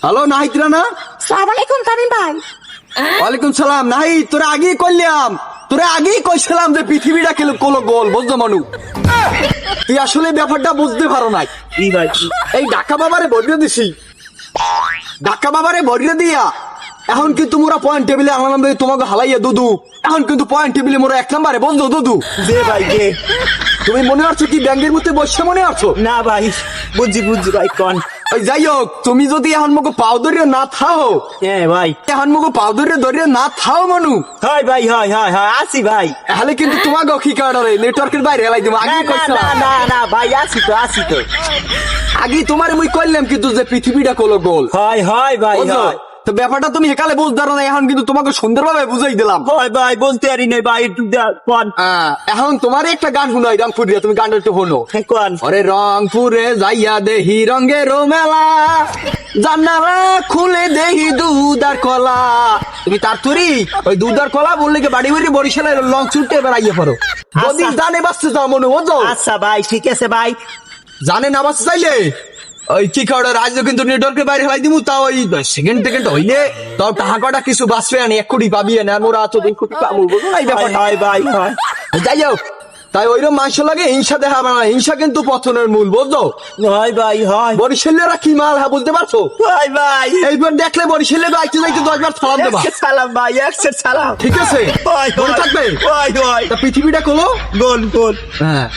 Hello Nahid Rana. সালাম আলাইকুম তামিম ভাই। ওয়ালাইকুম সালাম। নাহিদ তোরা আগেই কইছিলাম যে পৃথিবীটা কোনো গোল, বুঝছো মানু? তুই আসলে ব্যাপারটা বুঝতে পারো নাই। কি ভাই? এই ঢাকা বাবারে ভরিয়ে দিছি, ঢাকা বাবারে ভরিয়ে দিয়া এখন কিন্তু মোরা পয়েন্ট টেবিলে আমার নামে তোমাকে হালাইয়া দুদু, এখন কিন্তু পয়েন্ট টেবিলে মোরা 1 নম্বরে, বুঝছো দুদু? যে ভাই যে তুমি মনে আছো কি ব্যাংকের মধ্যে বসে মনে আছো? না ভাই, বুঝছি ভাই কোন। ওই যাই হোক, তুমি যদি এখন মুখে পাও ধরিয়ে না থাও, হ্যাঁ ভাই, এখন মুখে পাও ধরিয়ে না থাও মানু, হয় ভাই, হয় হয় হয়, আসি ভাই। তাহলে কিন্তু তোমাকে কি কারণে নেটওয়ার্কের বাইরে হেলাই দেবো। না না না না ভাই, আসি তো। আগে তোমার মুই কইলাম কিন্তু যে পৃথিবীটা কোনো গোল, হয় হয় ভাই, বুঝছো? হয় তো ব্যাপারটা তুমি হেকালে বুঝতে পারো না, এখন কিন্তু তোমাকে সুন্দরভাবে বুঝাই দিলাম। হয় ভাই, বলতে পারি নাই ভাই, একটু কোন। এখন তোমার একটা গান শুনাই রংপুর দিয়ে, তুমি গানটা একটু শোনো। কোন? ওরে রংপুরে যাইয়া দেহি রঙের মেলা, জানালা খুলে দেহি দুধার কলা। তুমি তার তুরি ওই দুধার কলা বললে কি বাড়ি বাড়ি বরিশালের লং ছুটে বেড়াইয়ে পড়ো। যদি জানে বাঁচতে যাও মনে, বুঝো? আচ্ছা ভাই, ঠিক আছে ভাই। জানে না বাঁচতে চাইলে ওই কি কারণে রাজ্য কিন্তু নেটওয়ার্কের বাইরে হেলাই দিব, তাও ওই সেকেন্ড হইলে তাও টাকা কটা কিছু বাঁচবে না, 1 কোটি পাবি না, মোরা তো 2 কোটি পাবো, বুঝো না এই ব্যাপারটা? হয় ভাই, হয়। যাই হোক, তাই ওইরকম মানুষ লাগে হিংসা দেখাবে না, হিংসা কিন্তু পতনের মূল, বুঝছো? হয় ভাই, হয়। বরিশালেরা কি মাল, হ্যাঁ বুঝতে পারছো? হয় ভাই, এইবার দেখলে বরিশালে যাইতে 10 বার সালাম দেবা, সালাম ভাই, সালাম। ঠিক আছে? হয় মনে থাকবে। হয় হয়, তা পৃথিবীটা কোনো গোল গোল। হ্যাঁ।